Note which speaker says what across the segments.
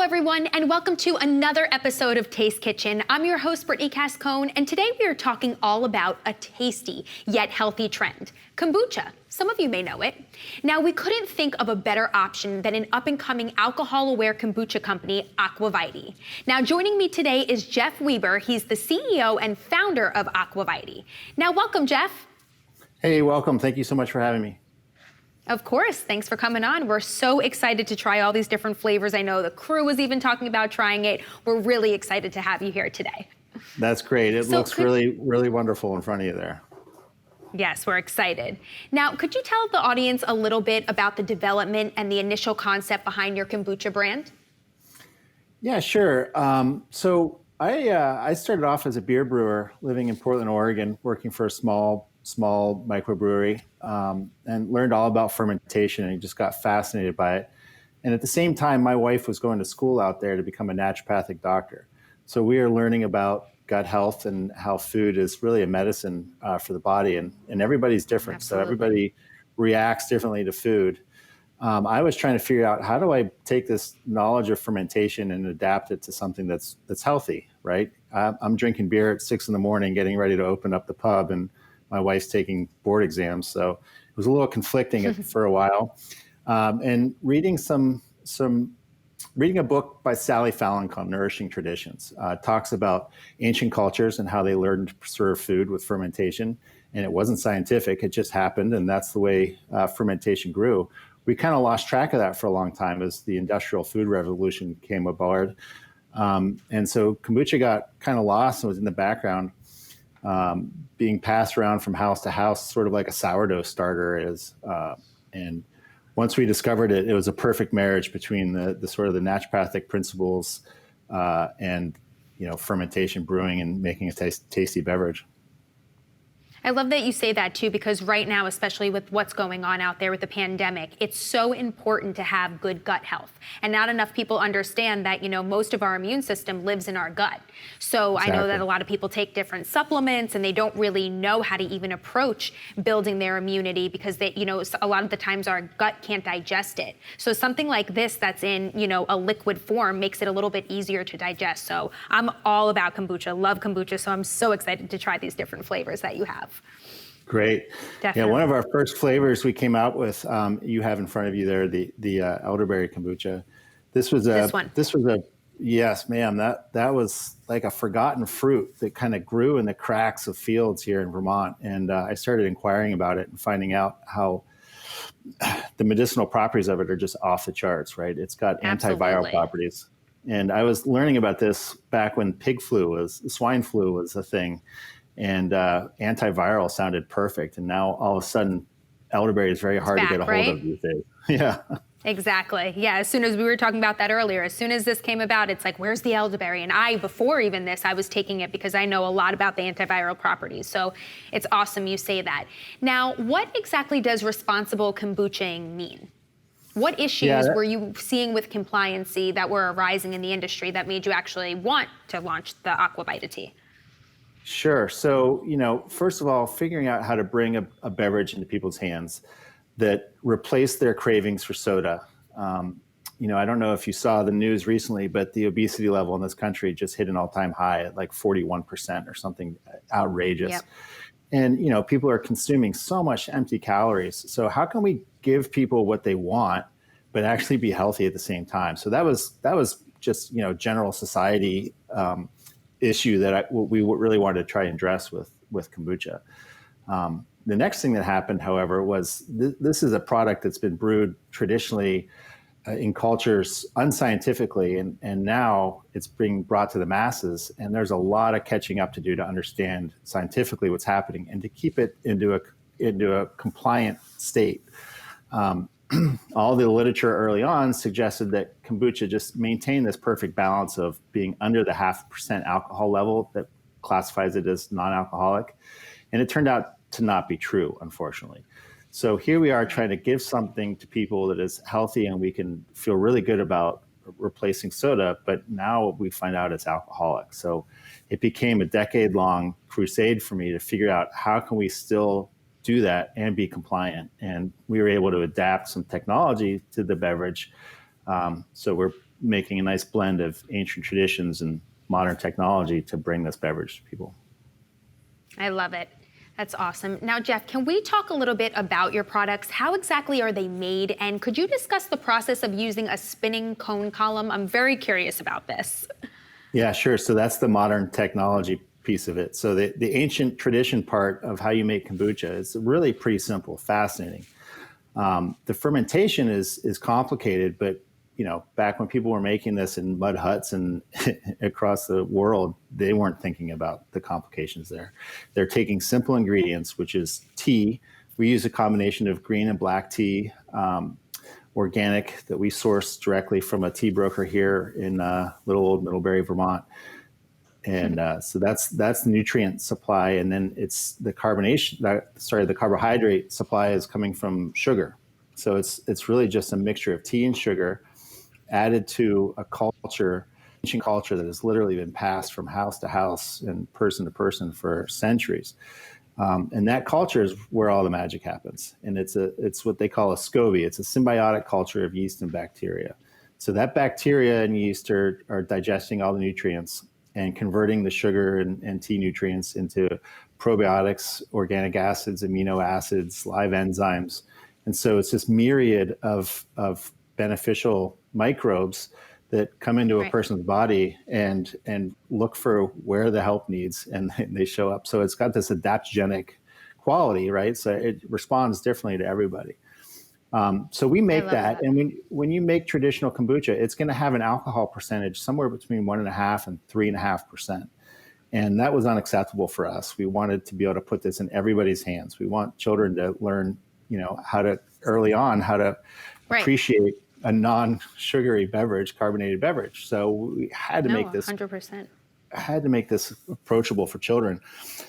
Speaker 1: everyone, and welcome to another episode of Taste Kitchen. I'm your host, Brittany Cascone, and today we are talking all about a tasty yet healthy trend, kombucha. Some of you may know it. Now, we couldn't think of a better option than an up-and-coming alcohol-aware kombucha company, Aqua ViTea. Now, joining me today is Jeff Weaber. He's the CEO and founder of Aqua ViTea. Now, welcome, Jeff.
Speaker 2: Hey, welcome. Thank you so much for having me.
Speaker 1: Of course, thanks for coming on. We're so excited to try all these different flavors. I know the crew was even talking about trying it. We're really excited to have you here today.
Speaker 2: That's great. It looks really wonderful in front of you there.
Speaker 1: Yes, we're excited. Now, could you tell the audience a little bit about the development and the initial concept behind your kombucha brand?
Speaker 2: Yeah, sure. So I started off as a beer brewer living in Portland, Oregon, working for a small microbrewery, and learned all about fermentation and just got fascinated by it. And at the same time, my wife was going to school out there to become a naturopathic doctor. So we are learning about gut health and how food is really a medicine for the body, and everybody's different.
Speaker 1: Absolutely.
Speaker 2: So everybody reacts differently to food. I was trying to figure out, how do I take this knowledge of fermentation and adapt it to something that's healthy, right? I'm drinking beer at 6 a.m, getting ready to open up the pub, and my wife's taking board exams. So it was a little conflicting for a while. And reading a book by Sally Fallon called Nourishing Traditions. Talks about ancient cultures and how they learned to preserve food with fermentation. And it wasn't scientific, it just happened. And that's the way fermentation grew. We kind of lost track of that for a long time as the industrial food revolution came aboard. And so kombucha got kind of lost and was in the background, being passed around from house to house, sort of like a sourdough starter is. And once we discovered it, it was a perfect marriage between the sort of the naturopathic principles and fermentation, brewing, and making a tasty beverage.
Speaker 1: I love that you say that too, because right now, especially with what's going on out there with the pandemic, it's so important to have good gut health. And not enough people understand that, most of our immune system lives in our gut. So exactly. I know that a lot of people take different supplements and they don't really know how to even approach building their immunity because they, a lot of the times our gut can't digest it. So something like this that's in, a liquid form makes it a little bit easier to digest. So I'm all about kombucha, love kombucha. So I'm so excited to try these different flavors that you have.
Speaker 2: Great.
Speaker 1: Definitely.
Speaker 2: Yeah, one of our first flavors we came out with, you have in front of you there, the Elderberry Kombucha. This was a yes, ma'am. That was like a forgotten fruit that kind of grew in the cracks of fields here in Vermont. And I started inquiring about it and finding out how the medicinal properties of it are just off the charts, right? It's got antiviral properties. And I was learning about this back when swine flu was a thing. And antiviral sounded perfect. And now all of a sudden, elderberry is very hard to get a hold of these days. Yeah.
Speaker 1: Exactly. Yeah. As soon as we were talking about that earlier, as soon as this came about, it's like, where's the elderberry? And before even this, I was taking it because I know a lot about the antiviral properties. So it's awesome you say that. Now, what exactly does responsible kombuchaing mean? What issues were you seeing with compliancy that were arising in the industry that made you actually want to launch the Aqua ViTea tea?
Speaker 2: Sure. So, first of all, figuring out how to bring a beverage into people's hands that replace their cravings for soda. I don't know if you saw the news recently, but the obesity level in this country just hit an all-time high at like 41% or something outrageous. Yep. And, people are consuming so much empty calories. So how can we give people what they want, but actually be healthy at the same time? So that was just, general society issue that we really wanted to try and address with kombucha. The next thing that happened, however, was this is a product that's been brewed traditionally in cultures unscientifically, and now it's being brought to the masses, and there's a lot of catching up to do to understand scientifically what's happening and to keep it into a compliant state. All the literature early on suggested that kombucha just maintained this perfect balance of being under the 0.5% alcohol level that classifies it as non-alcoholic. And it turned out to not be true, unfortunately. So here we are trying to give something to people that is healthy and we can feel really good about replacing soda, but now we find out it's alcoholic. So it became a decade-long crusade for me to figure out how can we still do that and be compliant. And we were able to adapt some technology to the beverage. So we're making a nice blend of ancient traditions and modern technology to bring this beverage to people.
Speaker 1: I love it. That's awesome. Now, Jeff, can we talk a little bit about your products? How exactly are they made? And could you discuss the process of using a spinning cone column? I'm very curious about this.
Speaker 2: Yeah, sure. So that's the modern technology piece of it. So the ancient tradition part of how you make kombucha is really pretty simple, fascinating. The fermentation is complicated, but back when people were making this in mud huts and across the world, they weren't thinking about the complications there. They're taking simple ingredients, which is tea. We use a combination of green and black tea, organic, that we source directly from a tea broker here in little old Middlebury, Vermont. And so that's the nutrient supply, and then it's the the carbohydrate supply is coming from sugar. So it's really just a mixture of tea and sugar, added to a ancient culture that has literally been passed from house to house and person to person for centuries. And that culture is where all the magic happens. And it's what they call a Scoby. It's a symbiotic culture of yeast and bacteria. So that bacteria and yeast are digesting all the nutrients and converting the sugar and tea nutrients into probiotics, organic acids, amino acids, live enzymes. And so it's this myriad of beneficial microbes that come into a person's body and look for where the help needs, and they show up. So it's got this adaptogenic quality, right? So it responds differently to everybody. So we make that. And when you make traditional kombucha, it's going to have an alcohol percentage somewhere between 1.5% and 3.5%. And that was unacceptable for us. We wanted to be able to put this in everybody's hands. We want children to learn, how to appreciate a non-sugary beverage, carbonated beverage. So we had to make this
Speaker 1: 100%.
Speaker 2: Had to make this approachable for children.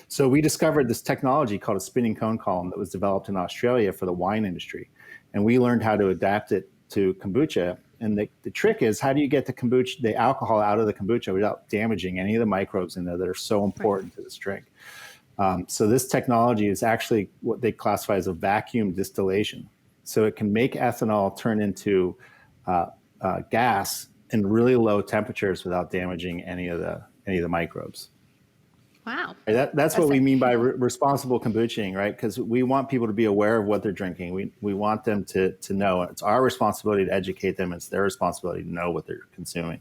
Speaker 2: So we discovered this technology called a spinning cone column that was developed in Australia for the wine industry. And we learned how to adapt it to kombucha. And the trick is, how do you get the alcohol out of the kombucha without damaging any of the microbes in there that are so important to this drink? So this technology is actually what they classify as a vacuum distillation. So it can make ethanol turn into gas in really low temperatures without damaging any of the microbes.
Speaker 1: Wow.
Speaker 2: That's what we mean by responsible kombuchaing, right? Because we want people to be aware of what they're drinking. We want them to know. It's our responsibility to educate them. It's their responsibility to know what they're consuming.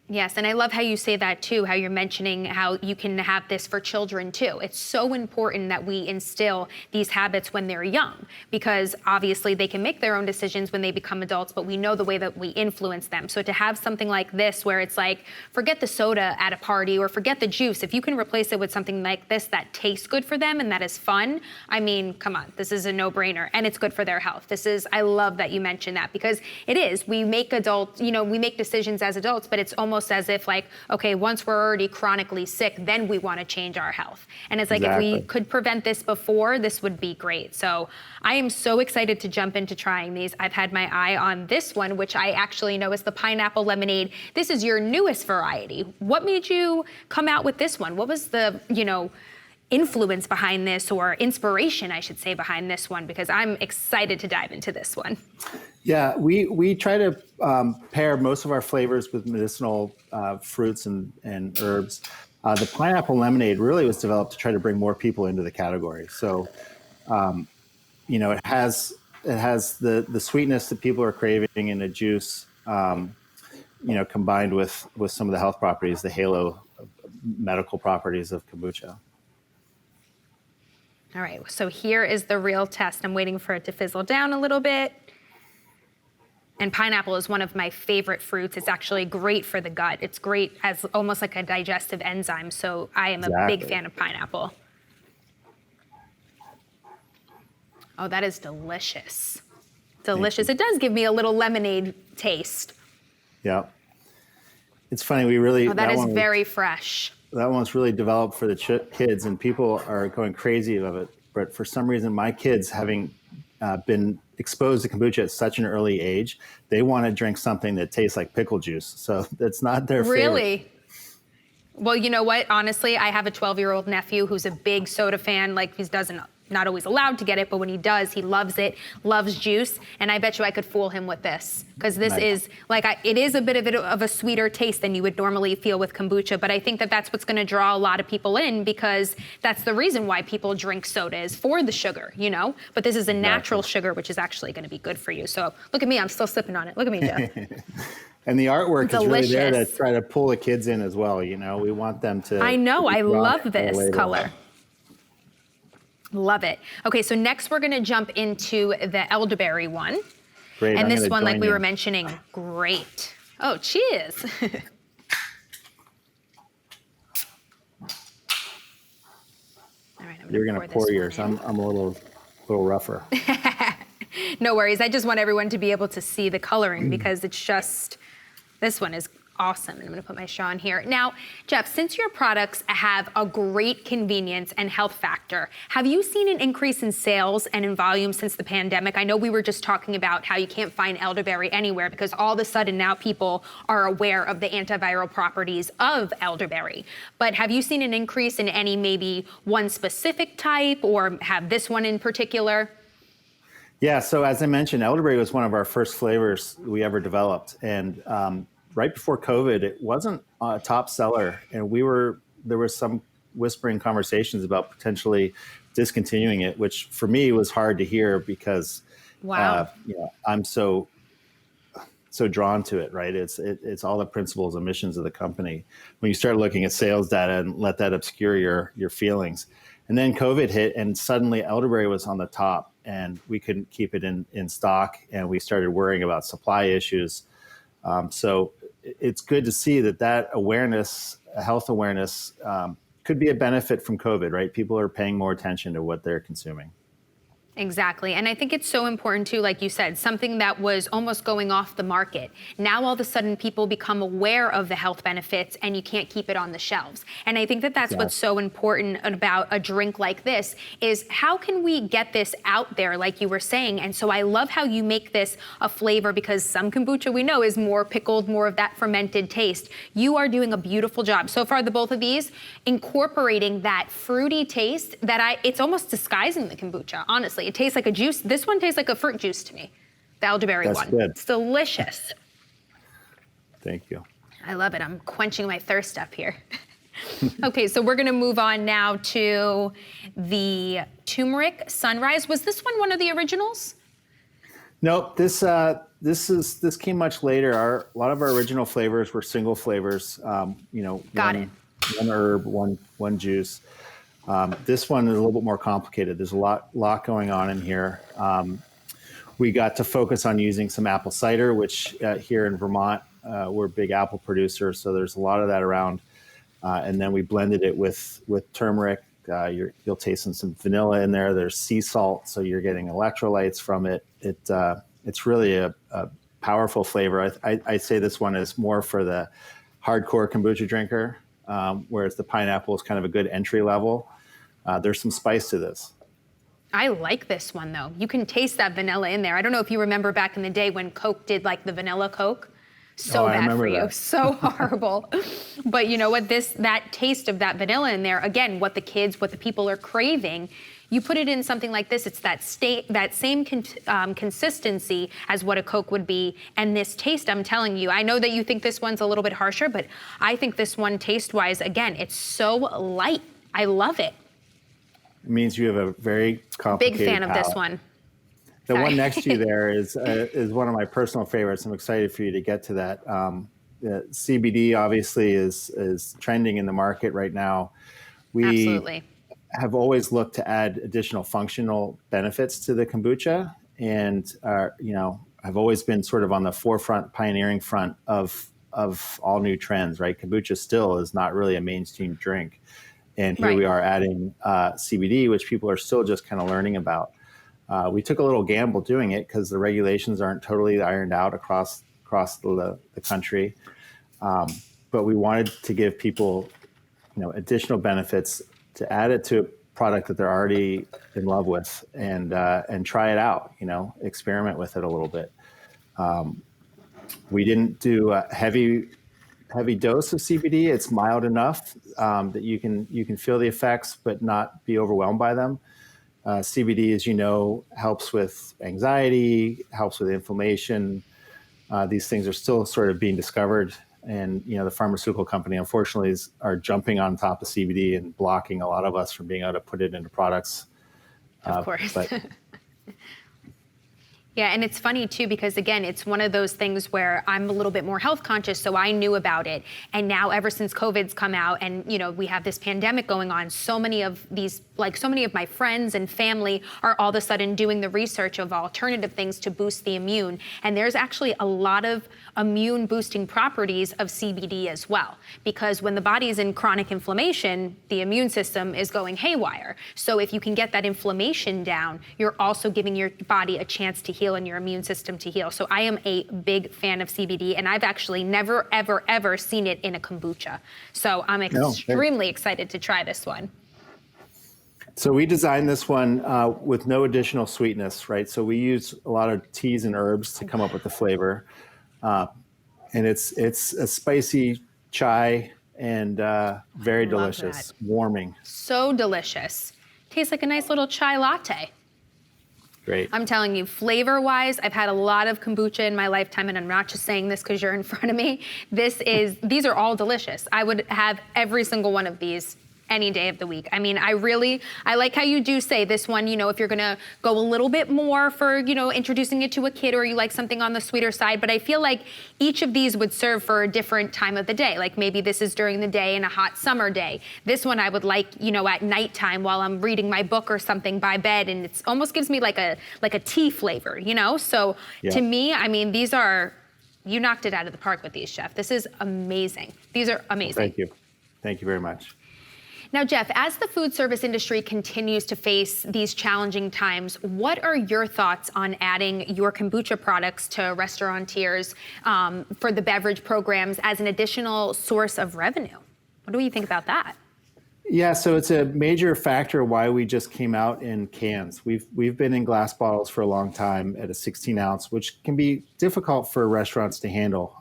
Speaker 1: Yes, and I love how you say that too, how you're mentioning how you can have this for children too. It's so important that we instill these habits when they're young, because obviously they can make their own decisions when they become adults, but we know the way that we influence them. So to have something like this where it's like, forget the soda at a party or forget the juice, if you can replace it with something like this that tastes good for them and that is fun, I mean, come on, this is a no-brainer, and it's good for their health. I love that you mentioned that, because it is, we make decisions as adults, but it's almost as if like, okay, once we're already chronically sick, then we want to change our health. And it's like, exactly. If we could prevent this before, this would be great. So I am so excited to jump into trying these. I've had my eye on this one, which I actually know is the pineapple lemonade. This is your newest variety. What made you come out with this one? What was the, influence behind this, or inspiration, I should say, behind this one? Because I'm excited to dive into this one.
Speaker 2: Yeah, we try to pair most of our flavors with medicinal fruits and herbs. The pineapple lemonade really was developed to try to bring more people into the category. So, it has the sweetness that people are craving in a juice, combined with some of the health properties, the halo medical properties of kombucha.
Speaker 1: All right, so here is the real test. I'm waiting for it to fizzle down a little bit. And pineapple is one of my favorite fruits. It's actually great for the gut. It's great as almost like a digestive enzyme. So I am a big fan of pineapple. Oh, that is delicious. Delicious. It does give me a little lemonade taste.
Speaker 2: Yeah. It's funny, that
Speaker 1: is very fresh.
Speaker 2: That one's really developed for the kids, and people are going crazy of it. But for some reason, my kids, having been exposed to kombucha at such an early age, they want to drink something that tastes like pickle juice. So that's not their favorite.
Speaker 1: Really? Well, you know what? Honestly, I have a 12-year-old nephew who's a big soda fan. Like, he doesn't not always allowed to get it, but when he does, he loves it, loves juice. And I bet you I could fool him with this, because this is like, it is a bit of a sweeter taste than you would normally feel with kombucha. But I think that that's what's going to draw a lot of people in, because that's the reason why people drink soda, is for the sugar, you know? But this is a natural sugar, which is actually going to be good for you. So look at me, I'm still sipping on it. Look at me, Jeff.
Speaker 2: And the artwork is really there to
Speaker 1: Delicious.
Speaker 2: try to pull the kids in as well. You know, we want them to.
Speaker 1: I know,
Speaker 2: to be
Speaker 1: I
Speaker 2: drawn
Speaker 1: love
Speaker 2: to the
Speaker 1: this
Speaker 2: label.
Speaker 1: color. Love it. Okay, so next we're gonna jump into the elderberry one.
Speaker 2: Great.
Speaker 1: And
Speaker 2: I'm
Speaker 1: this
Speaker 2: gonna
Speaker 1: one, like
Speaker 2: join
Speaker 1: we
Speaker 2: you.
Speaker 1: were mentioning, great. Oh, cheers. All right,
Speaker 2: You're gonna pour
Speaker 1: this
Speaker 2: yours.
Speaker 1: one in.
Speaker 2: I'm a little rougher.
Speaker 1: No worries. I just want everyone to be able to see the coloring, because it's just, this one is awesome. And I'm going to put my straw in here. Now, Jeff, since your products have a great convenience and health factor, have you seen an increase in sales and in volume since the pandemic? I know we were just talking about how you can't find elderberry anywhere, because all of a sudden now people are aware of the antiviral properties of elderberry. But have you seen an increase in any, maybe one specific type, or have this one in particular?
Speaker 2: Yeah. So as I mentioned, elderberry was one of our first flavors we ever developed, and right before COVID, it wasn't a top seller, and there was some whispering conversations about potentially discontinuing it, which for me was hard to hear, because
Speaker 1: Wow.
Speaker 2: I'm so drawn to it, right? It's all the principles and missions of the company. When you start looking at sales data and let that obscure your feelings, and then COVID hit, and suddenly elderberry was on the top, and we couldn't keep it in stock, and we started worrying about supply issues. So it's good to see that awareness, health awareness, could be a benefit from COVID, right? People are paying more attention to what they're consuming.
Speaker 1: Exactly. And I think it's so important too, like you said, something that was almost going off the market. Now all of a sudden people become aware of the health benefits, and you can't keep it on the shelves. And I think that that's what's so important about a drink like this, is how can we get this out there, like you were saying. And so I love how you make this a flavor, because some kombucha we know is more pickled, more of that fermented taste. You are doing a beautiful job so far, the both of these, incorporating that fruity taste that it's almost disguising the kombucha, honestly. It tastes like a juice. This one tastes like a fruit juice to me, the elderberry
Speaker 2: That's
Speaker 1: one.
Speaker 2: good.
Speaker 1: It's delicious.
Speaker 2: Thank you.
Speaker 1: I love it. I'm quenching my thirst up here. Okay, so we're gonna move on now to the Turmeric Sunrise. Was this one of the originals?
Speaker 2: Nope. This came much later. A lot of our original flavors were single flavors.
Speaker 1: Got it.
Speaker 2: One herb, one juice. This one is a little bit more complicated. There's a lot going on in here. We got to focus on using some apple cider, which here in Vermont, we're a big apple producer, so there's a lot of that around. And then we blended it with turmeric. You'll taste some vanilla in there. There's sea salt, so you're getting electrolytes from it. It's really a powerful flavor. I say this one is more for the hardcore kombucha drinker, whereas the pineapple is kind of a good entry level. There's some spice to this.
Speaker 1: I like this one though. You can taste that vanilla in there. I don't know if you remember back in the day when Coke did like the vanilla Coke. So bad for you, so horrible. But you know what, that taste of that vanilla in there, again, what the people are craving, you put it in something like this, it's that same consistency as what a Coke would be. And this taste, I'm telling you, I know that you think this one's a little bit harsher, but I think this one taste-wise, again, it's so light. I love it.
Speaker 2: It means you have a very complicated
Speaker 1: Big fan of
Speaker 2: palate.
Speaker 1: this one.
Speaker 2: The
Speaker 1: Sorry.
Speaker 2: one next to you there is one of my personal favorites. I'm excited for you to get to that. The CBD obviously is trending in the market right now. We
Speaker 1: Absolutely.
Speaker 2: have always looked to add additional functional benefits to the kombucha, and I've always been sort of on the forefront, pioneering front of all new trends. Right, kombucha still is not really a mainstream drink, and here we are adding CBD, which people are still just kind of learning about. We took a little gamble doing it because the regulations aren't totally ironed out across the country, but we wanted to give people, additional benefits, to add it to a product that they're already in love with, and try it out. Experiment with it a little bit. We didn't do a heavy dose of CBD. It's mild enough that you can feel the effects, but not be overwhelmed by them. CBD, as you know, helps with anxiety, helps with inflammation. These things are still sort of being discovered. And, the pharmaceutical company, unfortunately, are jumping on top of CBD and blocking a lot of us from being able to put it into products.
Speaker 1: Of course.
Speaker 2: But
Speaker 1: Yeah, and it's funny too, because again, it's one of those things where I'm a little bit more health conscious, so I knew about it. And now ever since COVID's come out and, we have this pandemic going on, so many of my friends and family are all of a sudden doing the research of alternative things to boost the immune. And there's actually a lot of immune boosting properties of CBD as well, because when the body is in chronic inflammation, the immune system is going haywire. So if you can get that inflammation down, you're also giving your body a chance to heal and your immune system to heal. So I am a big fan of CBD, and I've actually never, ever, ever seen it in a kombucha. So I'm extremely excited to try this one.
Speaker 2: So we designed this one with no additional sweetness, right? So we use a lot of teas and herbs to come up with the flavor. And it's a spicy chai and very delicious, warming.
Speaker 1: So delicious. Tastes like a nice little chai latte.
Speaker 2: Great.
Speaker 1: I'm telling you, flavor-wise, I've had a lot of kombucha in my lifetime, and I'm not just saying this because you're in front of me. These are all delicious. I would have every single one of these any day of the week. I mean, I like how you do say this one, if you're gonna go a little bit more for, introducing it to a kid, or you like something on the sweeter side, but I feel like each of these would serve for a different time of the day. Like maybe this is during the day in a hot summer day. This one I would like, at nighttime while I'm reading my book or something by bed, and it almost gives me like a tea flavor, So to me, I mean, you knocked it out of the park with these, Chef. This is amazing. These are amazing.
Speaker 2: Thank you. Thank you very much.
Speaker 1: Now, Jeff, as the food service industry continues to face these challenging times, what are your thoughts on adding your kombucha products to Restauranteers for the beverage programs as an additional source of revenue? What do you think about that?
Speaker 2: Yeah, so it's a major factor why we just came out in cans. We've been in glass bottles for a long time at a 16 ounce, which can be difficult for restaurants to handle.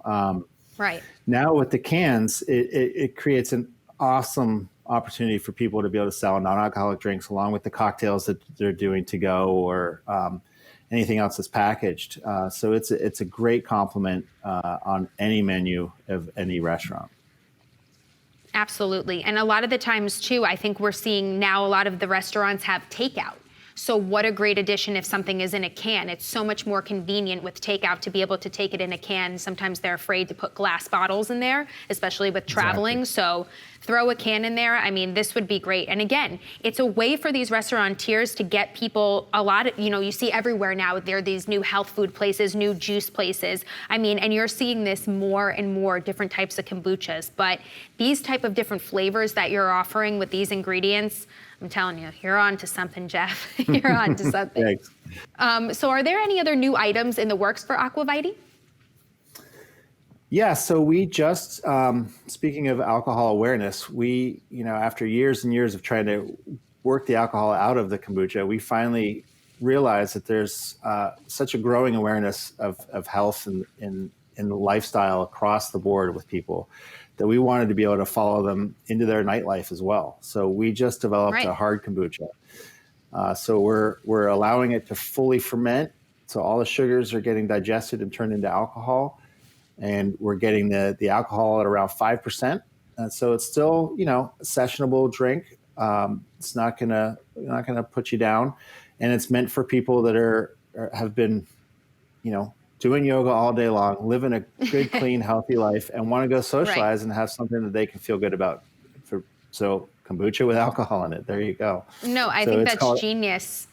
Speaker 1: Right.
Speaker 2: Now with the cans, it creates an awesome opportunity for people to be able to sell non-alcoholic drinks along with the cocktails that they're doing to go, or anything else that's packaged. So it's a great complement on any menu of any restaurant.
Speaker 1: Absolutely. And a lot of the times too, I think we're seeing now a lot of the restaurants have takeout. So what a great addition if something is in a can. It's so much more convenient with takeout to be able to take it in a can. Sometimes they're afraid to put glass bottles in there, especially with traveling. Exactly. So throw a can in there. I mean, this would be great. And again, it's a way for these restaurateurs to get people a lot of, you see everywhere now, there are these new health food places, new juice places. I mean, and you're seeing this more and more different types of kombuchas, but these type of different flavors that you're offering with these ingredients, I'm telling you, you're on to something, Jeff. You're on to something.
Speaker 2: Thanks.
Speaker 1: So are there any other new items in the works for Aqua ViTea?
Speaker 2: Yeah, so we just, speaking of alcohol awareness, we, after years and years of trying to work the alcohol out of the kombucha, we finally realized that there's such a growing awareness of health and lifestyle across the board with people that we wanted to be able to follow them into their nightlife as well. So we just developed a hard kombucha. So we're allowing it to fully ferment. So all the sugars are getting digested and turned into alcohol. And we're getting the alcohol at around 5%. And so it's still, a sessionable drink. It's not gonna put you down. And it's meant for people that have been, doing yoga all day long, living a good, clean, healthy life, and want to go socialize and have something that they can feel good about. So kombucha with alcohol in it. There you go.
Speaker 1: No, I think that's genius.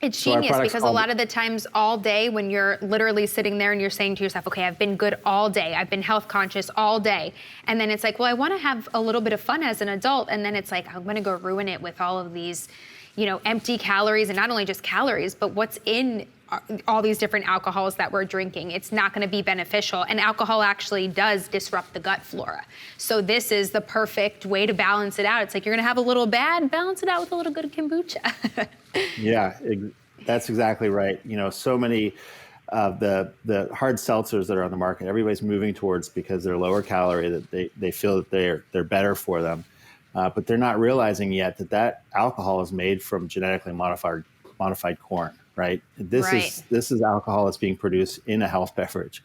Speaker 1: It's genius because a lot of the times all day when you're literally sitting there and you're saying to yourself, okay, I've been good all day. I've been health conscious all day. And then it's like, well, I want to have a little bit of fun as an adult. And then it's like, I'm going to go ruin it with all of these, empty calories, and not only just calories, but what's in all these different alcohols that we're drinking. It's not going to be beneficial. And alcohol actually does disrupt the gut flora. So this is the perfect way to balance it out. It's like you're going to have a little bad, balance it out with a little good kombucha.
Speaker 2: Yeah, that's exactly right. So many of the hard seltzers that are on the market, everybody's moving towards because they're lower calorie, that they feel that they're better for them. but they're not realizing yet that alcohol is made from genetically modified corn, right? This is alcohol that's being produced in a health beverage,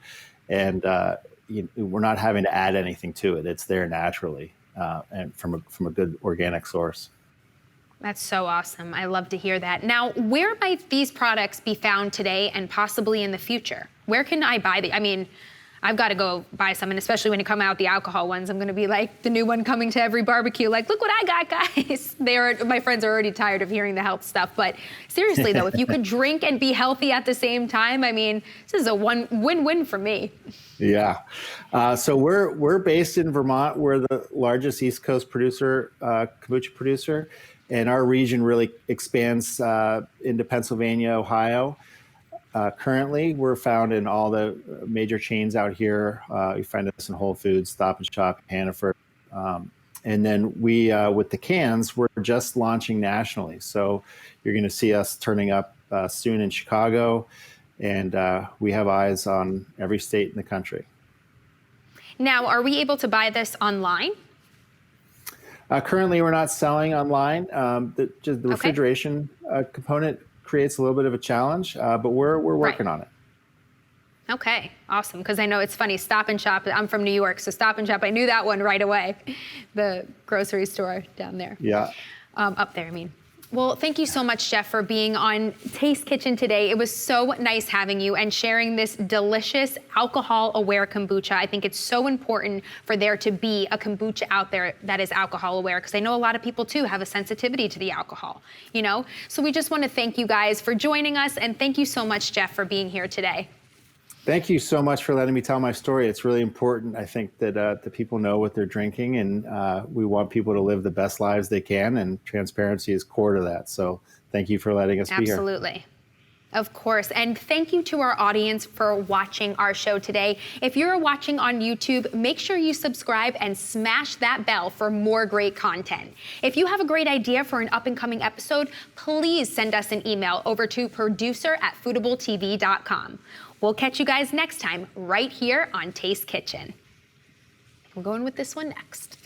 Speaker 2: and we're not having to add anything to it. It's there naturally, and from a good organic source.
Speaker 1: That's so awesome. I love to hear that. Now, where might these products be found today and possibly in the future? Where can I buy the? I mean, I've got to go buy some, and especially when you come out the alcohol ones, I'm going to be like the new one coming to every barbecue. Like, look what I got, guys. My friends are already tired of hearing the health stuff. But seriously, though, if you could drink and be healthy at the same time, I mean, this is a win-win for me.
Speaker 2: Yeah. So we're based in Vermont. We're the largest East Coast producer, kombucha producer. And our region really expands into Pennsylvania, Ohio. Currently, we're found in all the major chains out here. You find us in Whole Foods, Stop & Shop, Hannaford. And then we, with the cans, we're just launching nationally. So you're going to see us turning up soon in Chicago. And we have eyes on every state in the country.
Speaker 1: Now, are we able to buy this online?
Speaker 2: Currently, we're not selling online. The refrigeration component creates a little bit of a challenge, but we're working on it.
Speaker 1: Okay, awesome. Because I know it's funny, Stop & Shop, I'm from New York, so Stop & Shop, I knew that one right away. The grocery store down there.
Speaker 2: Yeah.
Speaker 1: Up there, I mean. Well, thank you so much, Jeff, for being on Taste Kitchen today. It was so nice having you and sharing this delicious alcohol-aware kombucha. I think it's so important for there to be a kombucha out there that is alcohol-aware, because I know a lot of people, too, have a sensitivity to the alcohol, you know? So we just want to thank you guys for joining us, and thank you so much, Jeff, for being here today.
Speaker 2: Thank you so much for letting me tell my story. It's really important, I think, that the people know what they're drinking, and we want people to live the best lives they can, and transparency is core to that. So thank you for letting us be here.
Speaker 1: Absolutely. Of course. And thank you to our audience for watching our show today. If you're watching on YouTube, make sure you subscribe and smash that bell for more great content. If you have a great idea for an up-and-coming episode, please send us an email over to producer@foodabletv.com. We'll catch you guys next time right here on Taste Kitchen. We're going with this one next.